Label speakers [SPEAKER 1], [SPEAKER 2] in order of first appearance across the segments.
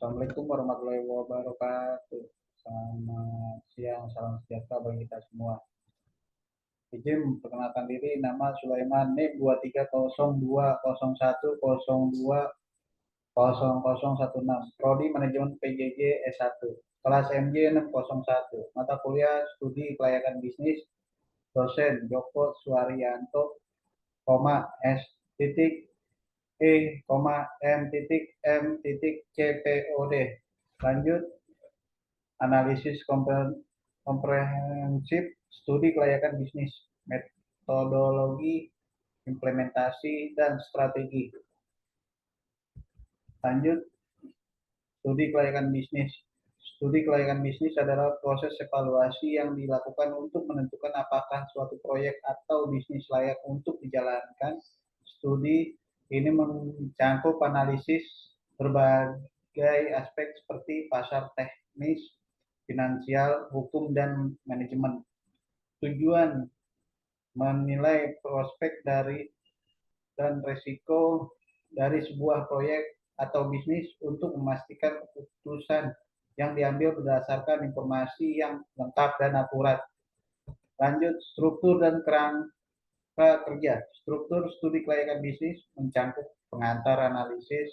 [SPEAKER 1] Assalamualaikum warahmatullahi wabarakatuh. Selamat siang, salam sejahtera bagi kita semua. Izin perkenalkan diri, nama Sulaiman NIM 230201020016, Prodi Manajemen PJJ S1, kelas MJ 601, mata kuliah Studi Kelayakan Bisnis, dosen Joko Suwaryanto, S titik E,M.M.CPOD. Lanjut, analisis komprehensif studi kelayakan bisnis, metodologi, implementasi, dan strategi. Lanjut, studi kelayakan bisnis. Studi kelayakan bisnis adalah proses evaluasi yang dilakukan untuk menentukan apakah suatu proyek atau bisnis layak untuk dijalankan. Studi ini mencakup analisis berbagai aspek seperti pasar, teknis, finansial, hukum, dan manajemen. Tujuan menilai prospek dan resiko dari sebuah proyek atau bisnis untuk memastikan keputusan yang diambil berdasarkan informasi yang lengkap dan akurat. Lanjut, struktur dan kerangka kerja. Struktur studi kelayakan bisnis mencakup pengantar, analisis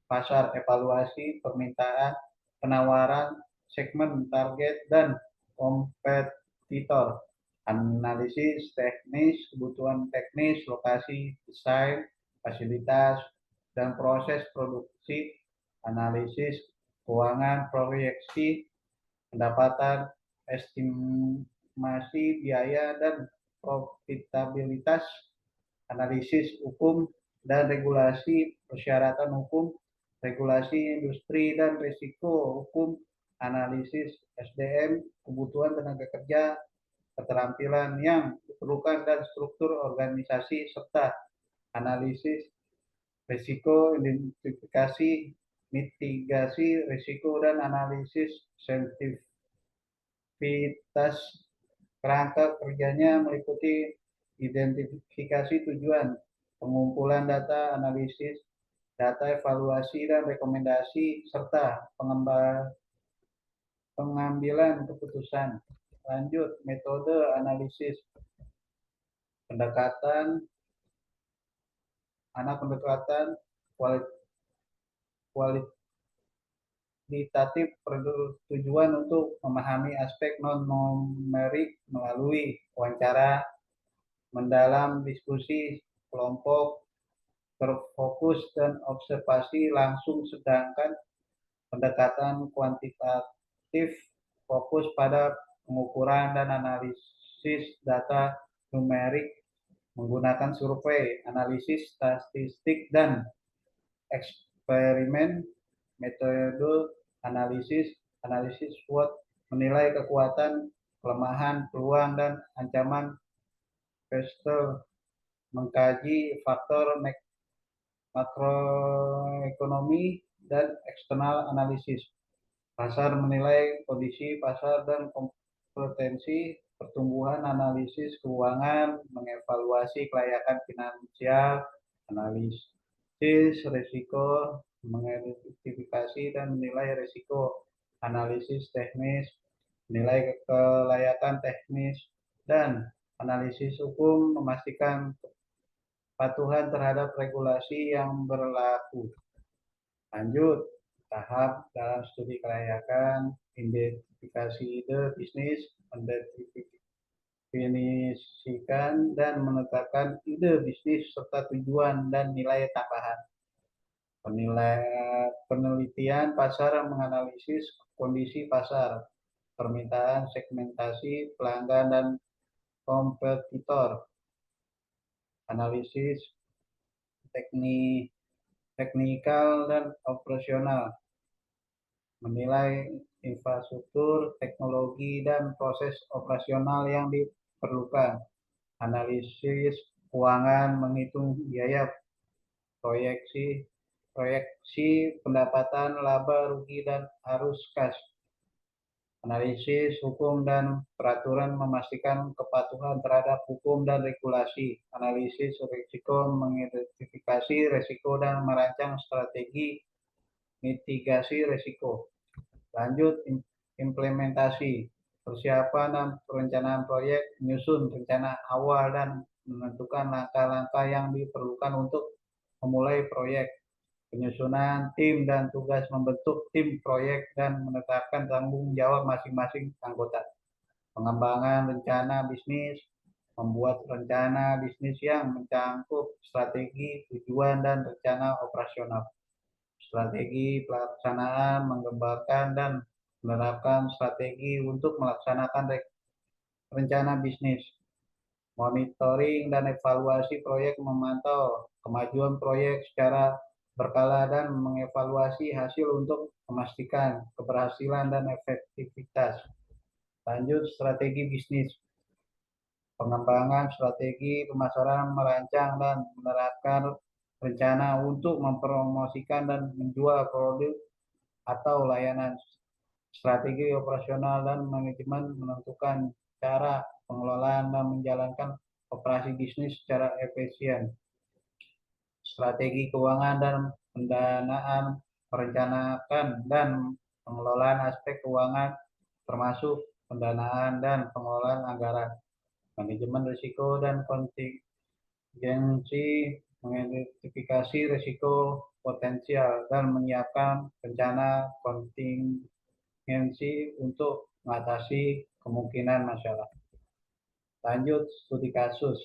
[SPEAKER 1] pasar, evaluasi permintaan, penawaran, segmen target, dan kompetitor. Analisis teknis, kebutuhan teknis, lokasi, desain, fasilitas, dan proses produksi. Analisis keuangan, proyeksi pendapatan, estimasi biaya, dan profitabilitas. Analisis hukum dan regulasi, persyaratan hukum, regulasi industri, dan risiko hukum. Analisis SDM, kebutuhan tenaga kerja, keterampilan yang diperlukan, dan struktur organisasi, serta analisis risiko, identifikasi, mitigasi risiko, dan analisis sensitivitas. Kerangka kerjanya meliputi identifikasi tujuan, pengumpulan data, analisis data, evaluasi, dan rekomendasi, serta pengambilan keputusan. Lanjut, metode analisis. Pendekatan kualitatif bertujuan untuk memahami aspek non-numerik melalui wawancara mendalam, diskusi kelompok terfokus, dan observasi langsung, sedangkan pendekatan kuantitatif fokus pada pengukuran dan analisis data numerik menggunakan survei, analisis statistik, dan eksperimen. Metode analisis SWOT menilai kekuatan, kelemahan, peluang, dan ancaman pasar, mengkaji faktor makroekonomi dan eksternal analisis pasar, menilai kondisi pasar dan kompetensi pertumbuhan, analisis keuangan, mengevaluasi kelayakan finansial, analisis risiko, mengidentifikasi dan menilai risiko, analisis teknis, menilai kelayakan teknis, dan analisis hukum, memastikan kepatuhan terhadap regulasi yang berlaku. Lanjut, tahap dalam studi kelayakan, identifikasi ide bisnis, mendefinisikan dan menetapkan ide bisnis serta tujuan dan nilai tambahan. Penelitian pasar, menganalisis kondisi pasar, permintaan, segmentasi pelanggan, dan kompetitor. Analisis teknikal dan operasional, menilai infrastruktur, teknologi, dan proses operasional yang diperlukan. Analisis keuangan, menghitung biaya, proyeksi pendapatan, laba, rugi, dan arus kas. Analisis hukum dan peraturan, memastikan kepatuhan terhadap hukum dan regulasi. Analisis risiko, mengidentifikasi risiko dan merancang strategi mitigasi risiko. Lanjut, implementasi, persiapan dan perencanaan proyek, menyusun rencana awal dan menentukan langkah-langkah yang diperlukan untuk memulai proyek. Penyusunan tim dan tugas, membentuk tim proyek dan menetapkan tanggung jawab masing-masing anggota. Pengembangan rencana bisnis, membuat rencana bisnis yang mencakup strategi, tujuan, dan rencana operasional. Strategi pelaksanaan, mengembangkan dan menerapkan strategi untuk melaksanakan rencana bisnis. Monitoring dan evaluasi proyek, memantau kemajuan proyek secara berkala dan mengevaluasi hasil untuk memastikan keberhasilan dan efektivitas. Lanjut, strategi bisnis. Pengembangan strategi pemasaran, merancang dan menerapkan rencana untuk mempromosikan dan menjual produk atau layanan. Strategi operasional dan manajemen, menentukan cara pengelolaan dan menjalankan operasi bisnis secara efisien. Strategi keuangan dan pendanaan, merencanakan dan pengelolaan aspek keuangan termasuk pendanaan dan pengelolaan anggaran. Manajemen risiko dan kontingensi, mengidentifikasi risiko potensial dan menyiapkan rencana kontingensi untuk mengatasi kemungkinan masalah. Lanjut, studi kasus.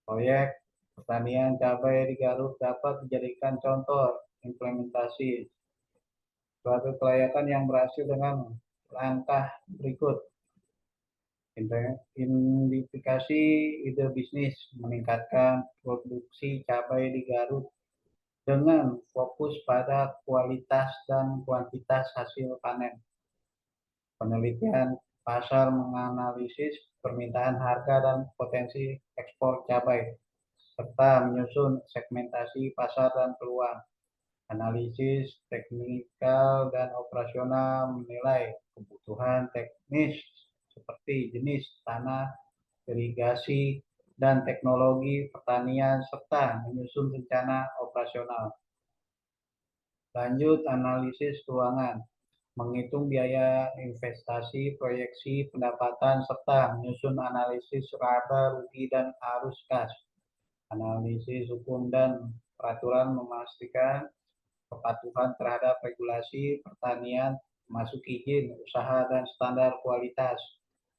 [SPEAKER 1] Proyek pertanian cabai di Garut dapat dijadikan contoh implementasi suatu kelayakan yang berhasil dengan langkah berikut. Identifikasi ide bisnis, meningkatkan produksi cabai di Garut dengan fokus pada kualitas dan kuantitas hasil panen. Penelitian pasar, menganalisis permintaan, harga, dan potensi ekspor cabai, serta menyusun segmentasi pasar dan peluang. Analisis teknikal dan operasional, menilai kebutuhan teknis seperti jenis tanah, irigasi, dan teknologi pertanian, serta menyusun rencana operasional. Lanjut, analisis keuangan, menghitung biaya investasi, proyeksi pendapatan, serta menyusun analisis laba rugi dan arus kas. Analisis hukum dan peraturan, memastikan kepatuhan terhadap regulasi pertanian, termasuk izin usaha dan standar kualitas.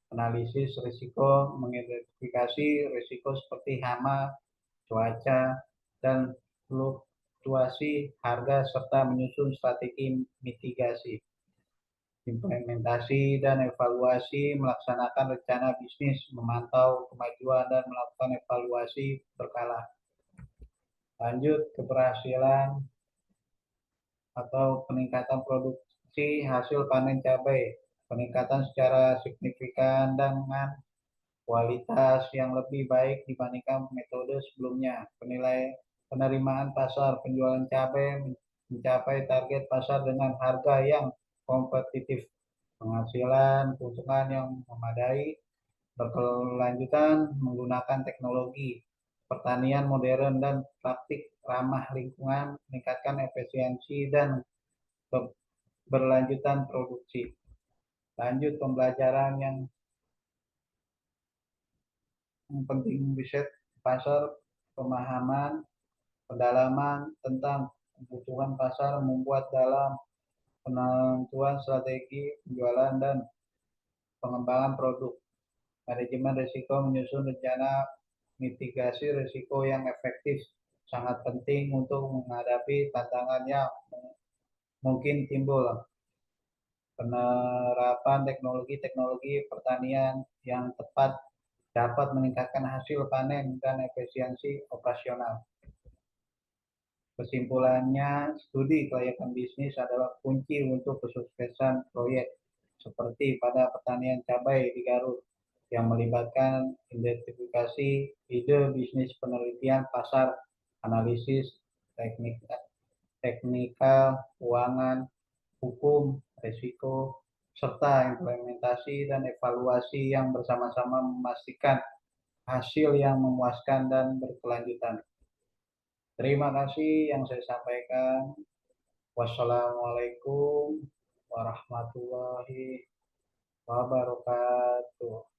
[SPEAKER 1] Analisis risiko, mengidentifikasi risiko seperti hama, cuaca, dan fluktuasi harga, serta menyusun strategi mitigasi. Implementasi dan evaluasi, melaksanakan rencana bisnis, memantau kemajuan dan melakukan evaluasi berkala. Lanjut, keberhasilan atau peningkatan produksi hasil panen cabai, peningkatan secara signifikan dengan kualitas yang lebih baik dibandingkan metode sebelumnya. Penerimaan pasar, penjualan cabai mencapai target pasar dengan harga yang kompetitif, penghasilan keuntungan yang memadai, berkelanjutan menggunakan teknologi pertanian modern dan praktik ramah lingkungan, meningkatkan efisiensi dan berlanjutan produksi. Lanjut, pembelajaran yang penting, riset pasar, pemahaman, pendalaman tentang kebutuhan pasar, membuat dalam penentuan strategi penjualan dan pengembangan produk. Manajemen risiko, menyusun rencana mitigasi risiko yang efektif, sangat penting untuk menghadapi tantangan yang mungkin timbul. Penerapan teknologi pertanian yang tepat dapat meningkatkan hasil panen dan efisiensi operasional. Kesimpulannya, studi kelayakan bisnis adalah kunci untuk kesuksesan proyek seperti pada pertanian cabai di Garut, yang melibatkan identifikasi ide bisnis, penelitian pasar, analisis teknikal, keuangan, hukum, risiko, serta implementasi dan evaluasi yang bersama-sama memastikan hasil yang memuaskan dan berkelanjutan. Terima kasih yang saya sampaikan. Wassalamualaikum warahmatullahi wabarakatuh.